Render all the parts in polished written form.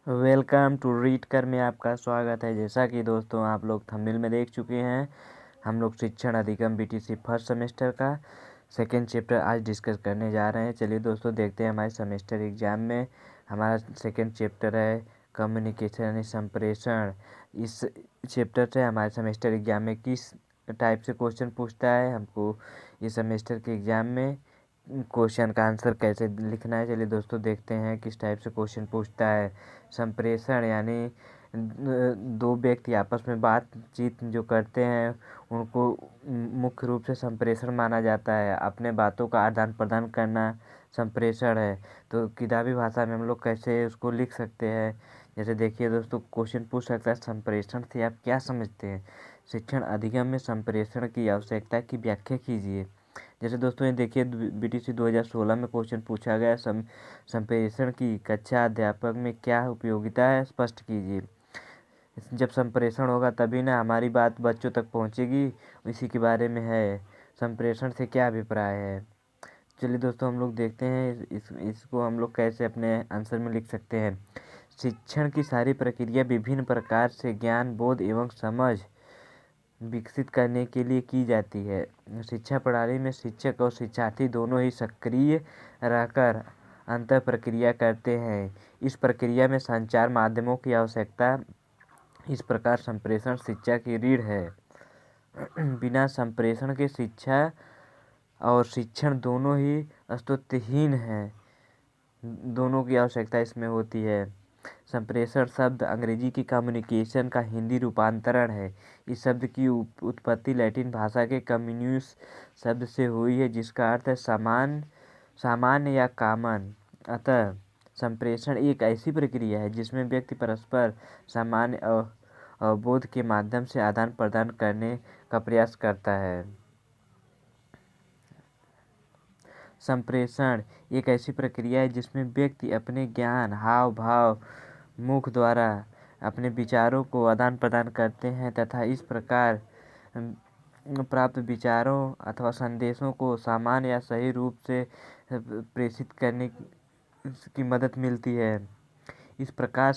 Welcome to read कर में आपका स्वागत है। जैसा कि दोस्तों आप लोग थंबनेल में देख चुके हैं, हम लोग शिक्षण अधिगम बीटीसी फर्स्ट सेमेस्टर का सेकेंड चैप्टर आज डिस्कस करने जा रहे हैं। चलिए दोस्तों देखते हैं हमारे सेमेस्टर एग्जाम में हमारा सेकेंड चैप्टर है कम्युनिकेशन यानी संप्रेषण। इस चैप्टर से हमारे सेमेस्टर एग्जाम में किस टाइप से क्वेश्चन पूछता है, हमको इस सेमेस्टर के एग्ज़ाम में क्वेश्चन का आंसर कैसे लिखना है। चलिए दोस्तों देखते हैं किस टाइप से क्वेश्चन पूछता है। संप्रेषण यानी दो व्यक्ति आपस में बातचीत जो करते हैं उनको मुख्य रूप से संप्रेषण माना जाता है। अपने बातों का आदान प्रदान करना संप्रेषण है। तो किताबी भाषा में हम लोग कैसे उसको लिख सकते हैं, जैसे देखिए दोस्तों क्वेश्चन पूछ सकता है संप्रेषण से आप क्या समझते हैं, शिक्षण अधिगम में संप्रेषण की आवश्यकता की व्याख्या कीजिए। जैसे दोस्तों ये देखिए बीटीसी 2016 में क्वेश्चन पूछा गया संप्रेषण की कक्षा अध्यापक में क्या उपयोगिता है, स्पष्ट कीजिए। जब संप्रेषण होगा तभी ना हमारी बात बच्चों तक पहुंचेगी, इसी के बारे में है संप्रेषण से क्या अभिप्राय है। चलिए दोस्तों हम लोग देखते हैं इसको हम लोग कैसे अपने आंसर में लिख सकते हैं। शिक्षण की सारी प्रक्रिया विभिन्न प्रकार से ज्ञान, बोध एवं समझ विकसित करने के लिए की जाती है। शिक्षा प्रणाली में शिक्षक और शिक्षार्थी दोनों ही सक्रिय रहकर अंतर प्रक्रिया करते हैं। इस प्रक्रिया में संचार माध्यमों की आवश्यकता, इस प्रकार संप्रेषण शिक्षा की रीढ़ है। बिना संप्रेषण के शिक्षा और शिक्षण दोनों ही अस्तित्वहीन हैं। दोनों की आवश्यकता इसमें होती है। संप्रेषण शब्द अंग्रेजी की कम्युनिकेशन का हिंदी रूपांतरण है। इस शब्द की उत्पत्ति लैटिन भाषा के कम्युनिस शब्द से हुई है, जिसका अर्थ है सामान्य या कॉमन। अतः संप्रेषण एक ऐसी प्रक्रिया है जिसमें व्यक्ति परस्पर सामान्य अवबोध के माध्यम से आदान प्रदान करने का प्रयास करता है। संप्रेषण एक ऐसी प्रक्रिया है जिसमें व्यक्ति अपने ज्ञान, हाव भाव, मुख द्वारा अपने विचारों को आदान प्रदान करते हैं तथा इस प्रकार प्राप्त विचारों अथवा संदेशों को समान या सही रूप से प्रेषित करने की मदद मिलती है। इस प्रकार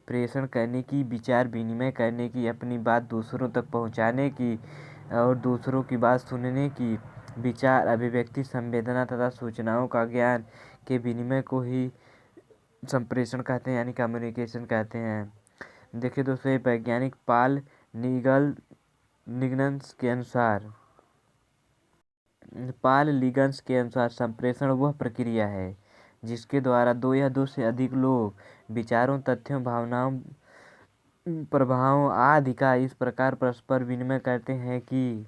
प्रेषण करने की, विचार विनिमय करने की, अपनी बात दूसरों तक पहुंचाने की और दूसरों की बात सुनने की, विचार, अभिव्यक्ति, संवेदना तथा सूचनाओं का ज्ञान के विनिमय को ही संप्रेषण कहते हैं, यानी कम्युनिकेशन कहते हैं। देखिए दोस्तों ये वैज्ञानिक पॉल लिगन्स के अनुसार संप्रेषण वह प्रक्रिया है जिसके द्वारा दो या दो से अधिक लोग विचारों, तथ्यों, भावनाओं, प्रभावों आदि का इस प्रकार परस्पर विनिमय करते हैं कि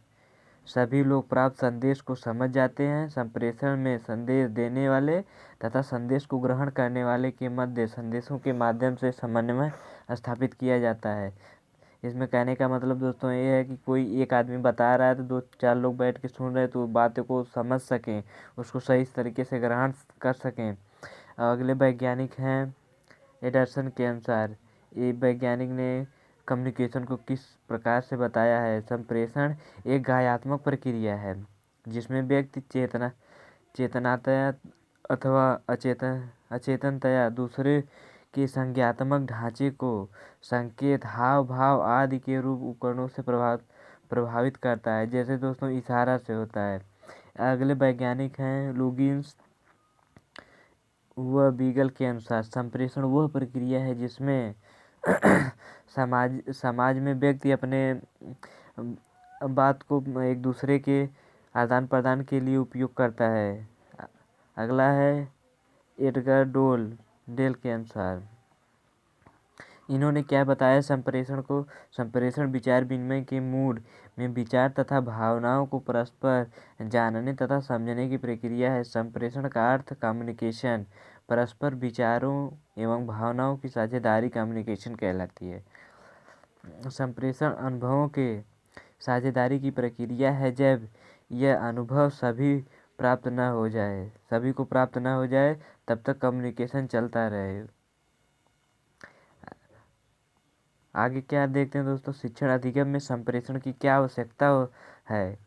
सभी लोग प्राप्त संदेश को समझ जाते हैं। संप्रेषण में संदेश देने वाले तथा संदेश को ग्रहण करने वाले के मध्य संदेशों के माध्यम से समन्वय स्थापित किया जाता है। इसमें कहने का मतलब दोस्तों ये है कि कोई एक आदमी बता रहा है तो दो चार लोग बैठ के सुन रहे हैं तो बातों को समझ सकें, उसको सही तरीके से ग्रहण कर सकें। अगले वैज्ञानिक हैं एंडरसन के अनुसार, ये वैज्ञानिक ने कम्युनिकेशन को किस प्रकार से बताया है। संप्रेषण एक गायात्मक प्रक्रिया है जिसमें व्यक्ति चेतनातया अथवा अचेतनतया दूसरे के संज्ञानात्मक ढांचे को संकेत, हाव भाव आदि के रूप उपकरणों से प्रभावित करता है, जैसे दोस्तों इशारा से होता है। अगले वैज्ञानिक हैं लुगिन्स व बीगल के अनुसार संप्रेषण वह प्रक्रिया है जिसमें समाज में व्यक्ति अपने बात को एक दूसरे के आदान प्रदान के लिए उपयोग करता है। अगला है एडगर डेल के अनुसार, इन्होंने क्या बताया संप्रेषण को। संप्रेषण विचार विनिमय के मूड में विचार तथा भावनाओं को परस्पर जानने तथा समझने की प्रक्रिया है। संप्रेषण का अर्थ कम्युनिकेशन, परस्पर विचारों एवं भावनाओं की साझेदारी कम्युनिकेशन कहलाती है। संप्रेषण अनुभवों के साझेदारी की प्रक्रिया है जब यह अनुभव सभी को प्राप्त न हो जाए तब तक कम्युनिकेशन चलता रहे। आगे क्या देखते हैं दोस्तों, शिक्षण अधिगम में संप्रेषण की क्या आवश्यकता है।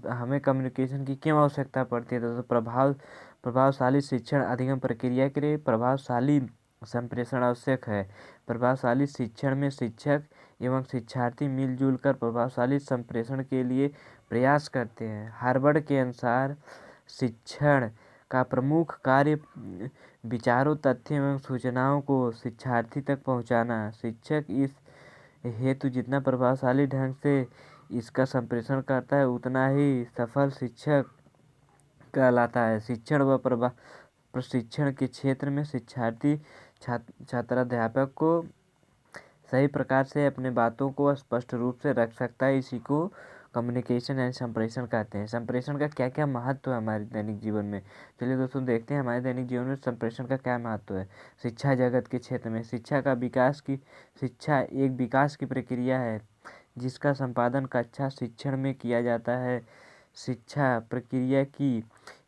हमें कम्युनिकेशन की क्यों आवश्यकता पड़ती है दोस्तों। प्रभावशाली शिक्षण अधिगम प्रक्रिया के लिए प्रभावशाली संप्रेषण आवश्यक है। प्रभावशाली शिक्षण में शिक्षक एवं शिक्षार्थी मिलजुल कर प्रभावशाली संप्रेषण के लिए प्रयास करते हैं। हार्वर्ड के अनुसार शिक्षण का प्रमुख कार्य विचारों, तथ्यों एवं सूचनाओं को शिक्षार्थी तक पहुंचाना। शिक्षक इस हेतु जितना प्रभावशाली ढंग से इसका संप्रेषण करता है उतना ही सफल शिक्षक कहलाता है। शिक्षण व प्रशिक्षण के क्षेत्र में शिक्षार्थी छात्राध्यापक को सही प्रकार से अपने बातों को स्पष्ट रूप से रख सकता है। इसी को कम्युनिकेशन एंड संप्रेषण कहते हैं। संप्रेषण का क्या क्या महत्व है हमारे दैनिक जीवन में, चलिए दोस्तों देखते हैं हमारे दैनिक जीवन में संप्रेषण का क्या महत्व है। शिक्षा जगत के क्षेत्र में शिक्षा एक विकास की प्रक्रिया है जिसका संपादन कक्षा शिक्षण में किया जाता है। शिक्षा प्रक्रिया की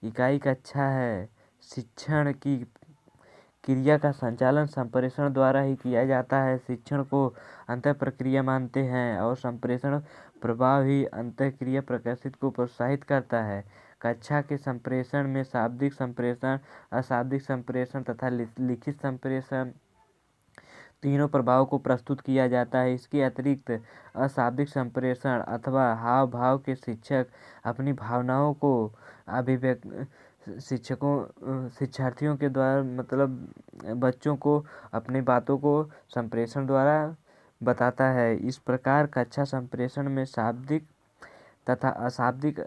इकाई कक्षा है। शिक्षण की क्रिया का संचालन संप्रेषण द्वारा ही किया जाता है। शिक्षण को अंतः प्रक्रिया मानते हैं और संप्रेषण प्रभाव ही अंतः क्रिया प्रकाशित को प्रोत्साहित करता है। कक्षा के संप्रेषण में शाब्दिक संप्रेषण, अशाब्दिक संप्रेषण तथा लिखित संप्रेषण तीनों प्रभावों को प्रस्तुत किया जाता है। इसके अतिरिक्त अशाब्दिक संप्रेषण अथवा हाव भाव के शिक्षक अपनी भावनाओं को शिक्षार्थियों के द्वारा बच्चों को अपनी बातों को संप्रेषण द्वारा बताता है। इस प्रकार कक्षा संप्रेषण में शाब्दिक तथा अशाब्दिक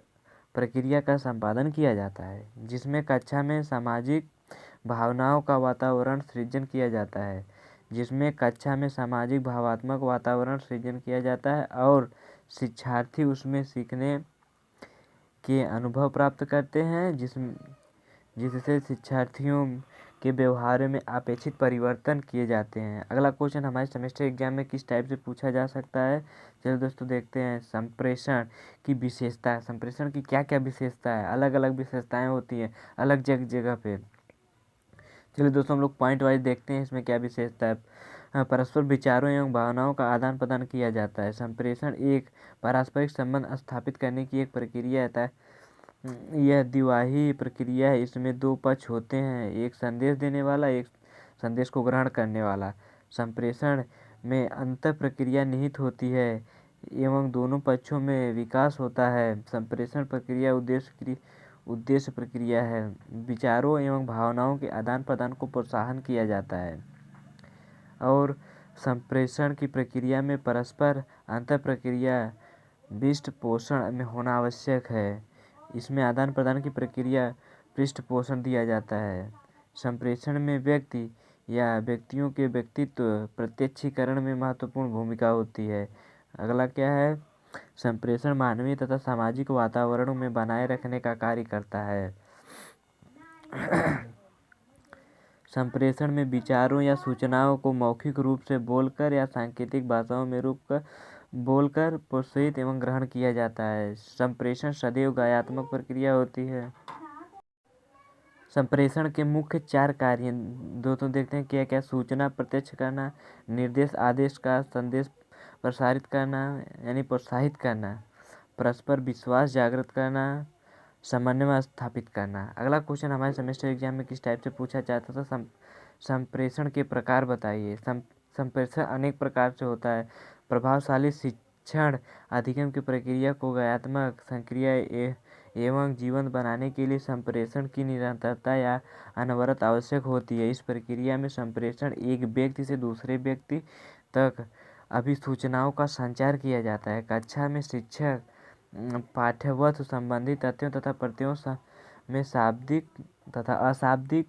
प्रक्रिया का संपादन किया जाता है, जिसमें कक्षा में सामाजिक भावनाओं का वातावरण सृजन किया जाता है और शिक्षार्थी उसमें सीखने के अनुभव प्राप्त करते हैं, जिससे शिक्षार्थियों के व्यवहार में अपेक्षित परिवर्तन किए जाते हैं। अगला क्वेश्चन हमारे सेमेस्टर एग्जाम में किस टाइप से पूछा जा सकता है, चलिए दोस्तों देखते हैं। संप्रेषण की विशेषता, संप्रेषण की क्या क्या विशेषता है, अलग अलग विशेषताएं होती हैं अलग जगह पे। चलिए दोस्तों हम लोग पॉइंट वाइज देखते हैं इसमें क्या विशेषता है। परस्पर विचारों एवं भावनाओं का आदान प्रदान किया जाता है। संप्रेषण एक पारस्परिक संबंध स्थापित करने की एक प्रक्रिया है। यह द्विवाही प्रक्रिया है। इसमें दो पक्ष होते हैं, एक संदेश देने वाला, एक संदेश को ग्रहण करने वाला। संप्रेषण में अंत प्रक्रिया निहित होती है एवं दोनों पक्षों में विकास होता है। संप्रेषण प्रक्रिया उद्देश्य प्रक्रिया है। विचारों एवं भावनाओं के आदान प्रदान को प्रोत्साहन किया जाता है और संप्रेषण की प्रक्रिया में परस्पर अंतर प्रक्रिया पृष्ठ पोषण में होना आवश्यक है। इसमें आदान प्रदान की प्रक्रिया पृष्ठ पोषण दिया जाता है। संप्रेषण में व्यक्ति या व्यक्तियों के व्यक्तित्व प्रत्यक्षीकरण में महत्वपूर्ण भूमिका होती है। अगला क्या है, संप्रेषण मानवीय तथा सामाजिक वातावरण में बनाए रखने का कार्य करता है। संप्रेषण में विचारों या सूचनाओं को मौखिक रूप से बोलकर या सांकेतिक भाषाओं में बोलकर प्रोत्साहित एवं ग्रहण किया जाता है। संप्रेषण सदैव गायात्मक प्रक्रिया होती है। संप्रेषण के मुख्य 4 कार्य दोस्तों देखते हैं क्या क्या। सूचना प्रत्यक्ष करना, निर्देश आदेश का संदेश प्रसारित करना यानी प्रोत्साहित करना, परस्पर विश्वास जागृत करना, समन्वय स्थापित करना। अगला क्वेश्चन हमारे सेमेस्टर एग्जाम में किस टाइप से पूछा जाता था, संप्रेषण के प्रकार बताइए। संप्रेषण अनेक प्रकार से होता है। प्रभावशाली शिक्षण अधिगम की प्रक्रिया को गायात्मक, सक्रिय एवं जीवंत बनाने के लिए संप्रेषण की निरंतरता या अनवरत आवश्यक होती है। इस प्रक्रिया में संप्रेषण एक व्यक्ति से दूसरे व्यक्ति तक अभिसूचनाओं का संचार किया जाता है। कक्षा में शिक्षक पाठ्यवस्तु संबंधी तथ्यों तथा प्रत्ययों में शाब्दिक तथा अशाब्दिक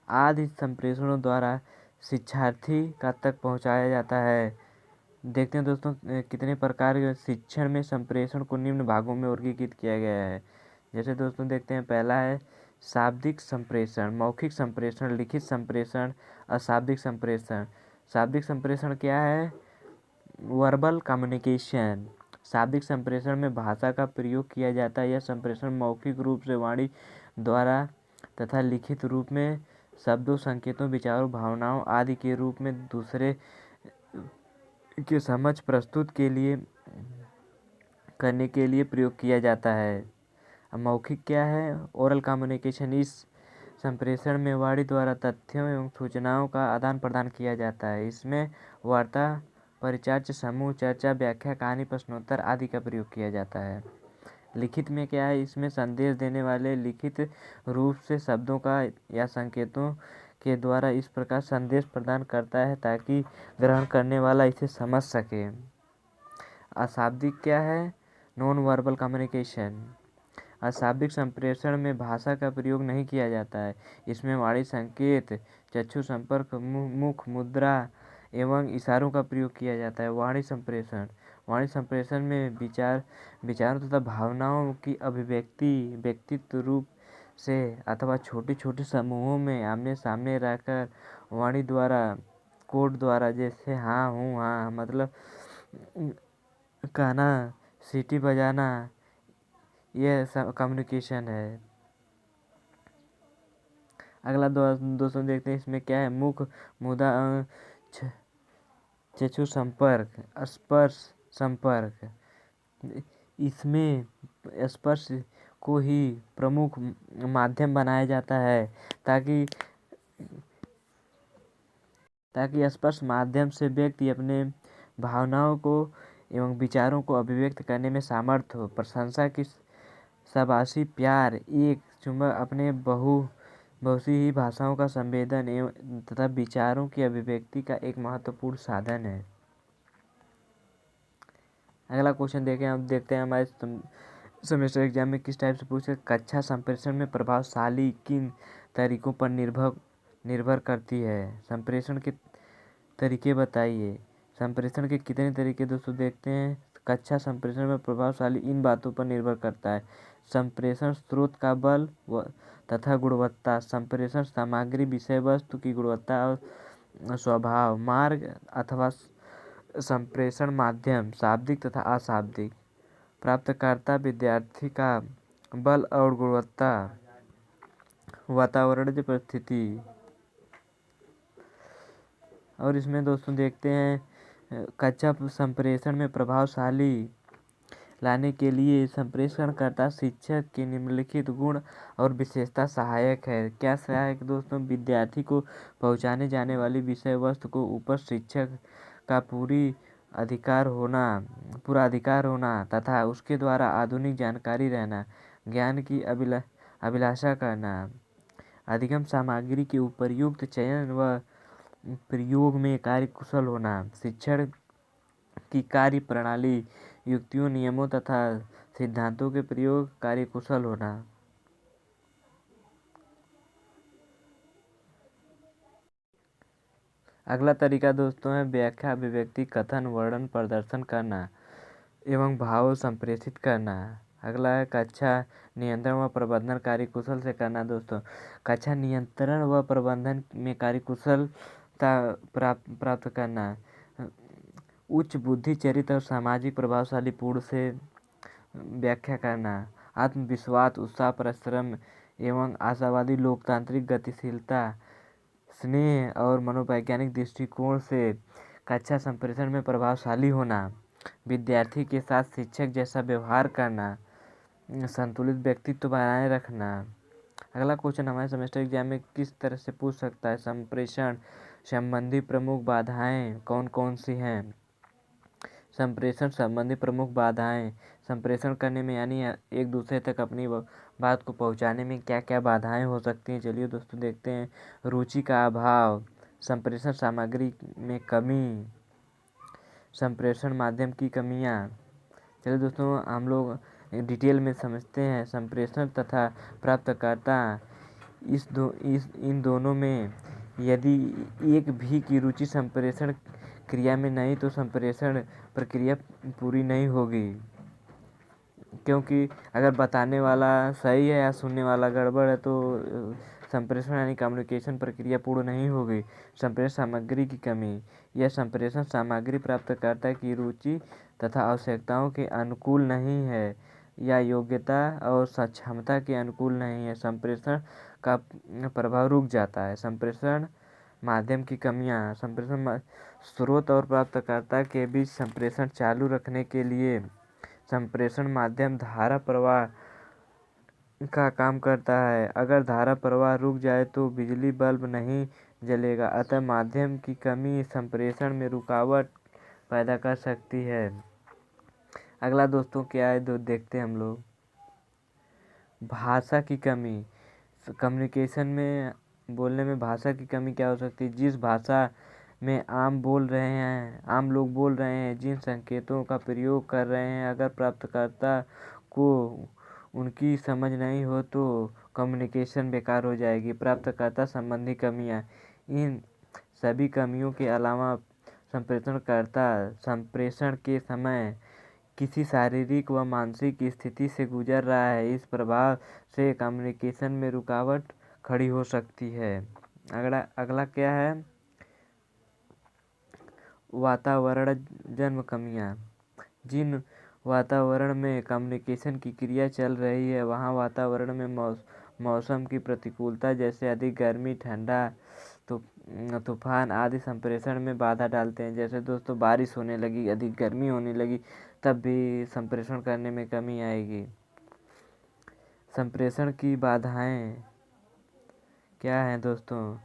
आदि संप्रेषणों द्वारा शिक्षार्थी का तक पहुंचाया जाता है। देखते हैं दोस्तों कितने प्रकार के शिक्षण में संप्रेषण को निम्न भागों में वर्गीकृत किया गया है। जैसे दोस्तों देखते हैं, पहला है शाब्दिक संप्रेषण, मौखिक संप्रेषण, लिखित संप्रेषण, अशाब्दिक संप्रेषण। शाब्दिक संप्रेषण क्या है, वर्बल कम्युनिकेशन। शाब्दिक संप्रेषण में भाषा का प्रयोग किया जाता है। यह संप्रेषण मौखिक रूप से वाणी द्वारा तथा लिखित रूप में शब्दों, संकेतों, विचारों, भावनाओं आदि के रूप में दूसरे के समझ प्रस्तुत करने के लिए प्रयोग किया जाता है। मौखिक क्या है, ओरल कम्युनिकेशन। इस संप्रेषण में वाणी द्वारा तथ्यों एवं सूचनाओं का आदान प्रदान किया जाता है। इसमें वार्ता, परिचर्चा, समूह चर्चा, व्याख्या, कहानी, प्रश्नोत्तर आदि का प्रयोग किया जाता है। लिखित में क्या है, इसमें संदेश देने वाले लिखित रूप से शब्दों का या संकेतों के द्वारा इस प्रकार संदेश प्रदान करता है ताकि ग्रहण करने वाला इसे समझ सके। अशाब्दिक क्या है, नॉन वर्बल कम्युनिकेशन। अशाब्दिक संप्रेषण में भाषा का प्रयोग नहीं किया जाता है। इसमें वाणी संकेत, चक्षु संपर्क, मुख मुद्रा एवं इशारों का प्रयोग किया जाता है। वाणी संप्रेषण में विचारों तथा भावनाओं की अभिव्यक्ति व्यक्तित्व रूप से अथवा छोटे छोटे समूहों में आमने सामने रहकर वाणी द्वारा, कोड द्वारा, जैसे हाँ, हूँ, हाँ, मतलब कहना, सीटी बजाना, यह सब कम्युनिकेशन है। अगला दोस्तों देखते हैं इसमें क्या है, मुख मुद्रा, चक्षु संपर्क, स्पर्श संपर्क। इसमें स्पर्श को ही प्रमुख माध्यम बनाया जाता है ताकि स्पर्श माध्यम से व्यक्ति अपने भावनाओं को एवं विचारों को अभिव्यक्त करने में समर्थ हो। प्रशंसा की शाबाशी, प्यार, एक चुंबक अपने बहुसी ही भाषाओं का संवेदन एवं तथा विचारों की अभिव्यक्ति का एक महत्वपूर्ण साधन है। अगला क्वेश्चन देखते हैं हमारे सेमेस्टर एग्जाम में किस टाइप से पूछे। कक्षा संप्रेषण में प्रभावशाली किन तरीकों पर निर्भर करती है। संप्रेषण के तरीके बताइए। संप्रेषण के कितने तरीके दोस्तों देखते हैं। कक्षा संप्रेषण में प्रभावशाली इन बातों पर निर्भर करता है। संप्रेषण स्रोत का बल तथा गुणवत्ता, संप्रेषण सामग्री, विषय वस्तु की गुणवत्ता और स्वभाव, मार्ग अथवा संप्रेषण माध्यम, शाब्दिक तथा अशाब्दिक, प्राप्तकर्ता विद्यार्थी का बल और गुणवत्ता, वातावरणीय परिस्थिति। और इसमें दोस्तों देखते हैं कक्षा संप्रेषण में प्रभावशाली लाने के लिए संप्रेषणकर्ता शिक्षक के निम्नलिखित गुण और विशेषता सहायक है। क्या सहायक दोस्तों, विद्यार्थी को पहुंचाने जाने वाली विषय वस्तु को ऊपर शिक्षक का पूरा अधिकार होना तथा उसके द्वारा आधुनिक जानकारी रहना, ज्ञान की अभिलाषा करना, अधिगम सामग्री के उपयुक्त चयन व प्रयोग में कार्यकुशल होना, शिक्षण की कार्य प्रणाली, युक्तियों, नियमों तथा सिद्धांतों के प्रयोग कार्यकुशल होना। अगला तरीका दोस्तों है व्याख्या, अभिव्यक्ति, कथन, वर्णन, प्रदर्शन करना एवं भाव संप्रेषित करना। अगला है कक्षा नियंत्रण व प्रबंधन कार्यकुशल से करना। दोस्तों कक्षा नियंत्रण व प्रबंधन में कार्यकुशलता प्राप्त करना, उच्च बुद्धि, चरित्र और सामाजिक प्रभावशाली पूर्ण से व्याख्या करना, आत्मविश्वास, उत्साह, परिश्रम एवं आशावादी, लोकतांत्रिक गतिशीलता, स्नेह और मनोवैज्ञानिक दृष्टिकोण से कक्षा संप्रेषण में प्रभावशाली होना, विद्यार्थी के साथ शिक्षक जैसा व्यवहार करना, संतुलित व्यक्तित्व बनाए रखना। अगला क्वेश्चन हमारे सेमेस्टर एग्जाम में किस तरह से पूछ सकता है। संप्रेषण संबंधी प्रमुख बाधाएं कौन कौन सी हैं। संप्रेषण संबंधी प्रमुख बाधाएं, संप्रेषण करने में यानी एक दूसरे तक अपनी बात को पहुंचाने में क्या क्या बाधाएं हो सकती हैं। चलिए दोस्तों देखते हैं। रुचि का अभाव, संप्रेषण सामग्री में कमी, संप्रेषण माध्यम की कमियां। चलिए दोस्तों हम लोग डिटेल में समझते हैं। संप्रेषण तथा प्राप्तकर्ता, इन दोनों में यदि एक भी की रुचि संप्रेषण क्रिया में नहीं तो संप्रेषण प्रक्रिया पूरी नहीं होगी, क्योंकि अगर बताने वाला सही है या सुनने वाला गड़बड़ है तो संप्रेषण यानी कम्युनिकेशन प्रक्रिया पूर्ण नहीं होगी। संप्रेषण सामग्री की कमी, यह संप्रेषण सामग्री प्राप्तकर्ता की रुचि तथा आवश्यकताओं के अनुकूल नहीं है या योग्यता और सक्षमता के अनुकूल नहीं है, संप्रेषण का प्रभाव रुक जाता है। संप्रेषण माध्यम की कमियां, संप्रेषण स्रोत और प्राप्तकर्ता के बीच संप्रेषण चालू रखने के लिए संप्रेषण माध्यम धारा प्रवाह का काम करता है। अगर धारा प्रवाह रुक जाए तो बिजली बल्ब नहीं जलेगा, अतः माध्यम की कमी संप्रेषण में रुकावट पैदा कर सकती है। अगला दोस्तों क्या है, देखते हैं हम लोग। भाषा की कमी। कम्युनिकेशन में बोलने में भाषा की कमी क्या हो सकती है? जिस भाषा में आम लोग बोल रहे हैं, जिन संकेतों का प्रयोग कर रहे हैं, अगर प्राप्तकर्ता को उनकी समझ नहीं हो तो कम्युनिकेशन बेकार हो जाएगी। प्राप्तकर्ता संबंधी कमियां। इन सभी कमियों के अलावा संप्रेषणकर्ता संप्रेषण के समय किसी शारीरिक व मानसिक स्थिति से गुजर रहा है। इस प्रभाव से कम्युनिकेशन में रुकावट खड़ी हो सकती है। अगला क्या है, वातावरण जन्य कमियां। जिन वातावरण में कम्युनिकेशन की क्रिया चल रही है, वहाँ वातावरण में मौसम की प्रतिकूलता जैसे अधिक गर्मी, ठंडा, तूफान आदि संप्रेषण में बाधा डालते हैं। जैसे दोस्तों बारिश होने लगी, अधिक गर्मी होने लगी, तब भी संप्रेषण करने में कमी आएगी। संप्रेषण की बाधाएं क्या हैं दोस्तों?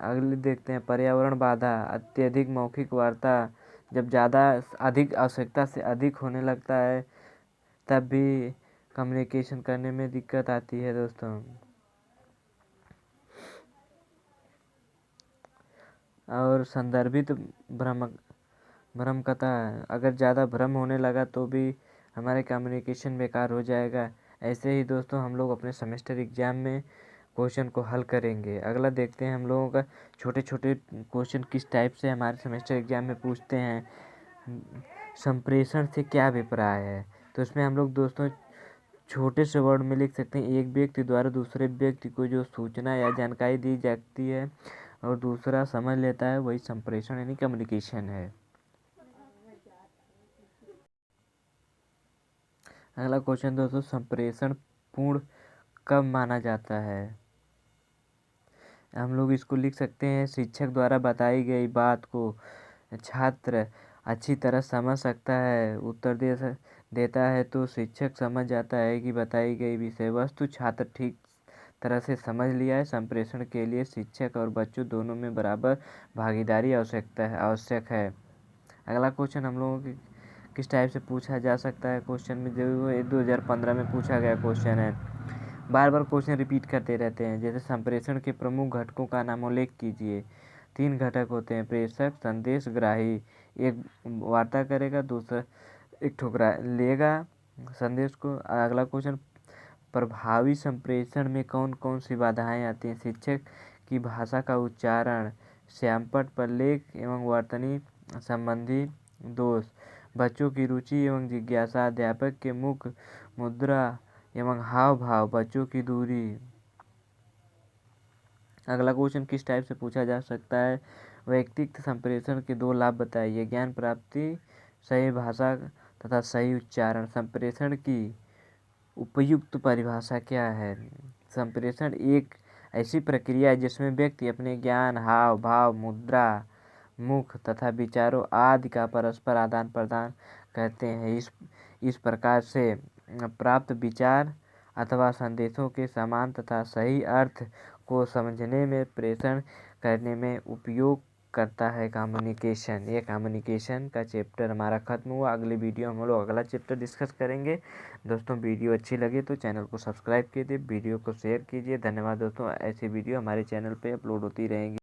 अगले देखते हैं, पर्यावरण बाधा। अत्यधिक मौखिक वार्ता जब ज़्यादा अधिक आवश्यकता से अधिक होने लगता है, तब भी कम्युनिकेशन करने में दिक्कत आती है दोस्तों। और संदर्भित भ्रमकता। अगर ज़्यादा भ्रम होने लगा तो भी हमारे कम्युनिकेशन बेकार हो जाएगा। ऐसे ही दोस्तों हम लोग अपने सेमेस्टर एग्जाम में क्वेश्चन को हल करेंगे। अगला देखते हैं हम लोगों का छोटे छोटे क्वेश्चन किस टाइप से हमारे सेमेस्टर एग्जाम में पूछते हैं। संप्रेषण से क्या अभिप्राय है? तो इसमें हम लोग दोस्तों छोटे से वर्ड में लिख सकते हैं, एक व्यक्ति द्वारा दूसरे व्यक्ति को जो सूचना या जानकारी दी जाती है और दूसरा समझ लेता है, वही संप्रेषण यानी कम्युनिकेशन है। अगला क्वेश्चन दोस्तों, संप्रेषण पूर्ण कब माना जाता है? हम लोग इसको लिख सकते हैं, शिक्षक द्वारा बताई गई बात को छात्र अच्छी तरह समझ सकता है, उत्तर देता है तो शिक्षक समझ जाता है कि बताई गई विषय वस्तु छात्र ठीक तरह से समझ लिया है। संप्रेषण के लिए शिक्षक और बच्चों दोनों में बराबर भागीदारी आवश्यक है। अगला क्वेश्चन हम लोगों की किस टाइप से पूछा जा सकता है? क्वेश्चन में जो 2015 में पूछा गया क्वेश्चन है, बार बार क्वेश्चन रिपीट करते रहते हैं। जैसे संप्रेषण के प्रमुख घटकों का नाम उल्लेख कीजिए। 3 घटक होते हैं, प्रेषक, संदेश ग्राही। एक वार्ता करेगा, दूसरा एक ठुकरा लेगा संदेश को। अगला क्वेश्चन, प्रभावी संप्रेषण में कौन कौन सी बाधाएं आती हैं? शिक्षक की भाषा का उच्चारण, श्यामपट्ट पर लेख एवं वर्तनी संबंधी दोष, बच्चों की रुचि एवं जिज्ञासा, अध्यापक के मुख मुद्रा एवं हाव भाव, बच्चों की दूरी। अगला क्वेश्चन किस टाइप से पूछा जा सकता है? व्यक्तिगत संप्रेषण के 2 लाभ बताइए। ज्ञान प्राप्ति, सही भाषा तथा सही उच्चारण। संप्रेषण की उपयुक्त परिभाषा क्या है? संप्रेषण एक ऐसी प्रक्रिया है जिसमें व्यक्ति अपने ज्ञान, हाव भाव, मुद्रा, मुख तथा विचारों आदि का परस्पर आदान प्रदान करते हैं। इस प्रकार से प्राप्त विचार अथवा संदेशों के समान तथा सही अर्थ को समझने में प्रेषण करने में उपयोग करता है कम्युनिकेशन। ये कम्युनिकेशन का चैप्टर हमारा खत्म हुआ। अगले वीडियो हम लोग अगला चैप्टर डिस्कस करेंगे। दोस्तों वीडियो अच्छी लगे तो चैनल को सब्सक्राइब कीजिए, वीडियो को शेयर कीजिए। धन्यवाद दोस्तों, ऐसी वीडियो हमारे चैनल पे अपलोड होती रहेंगी।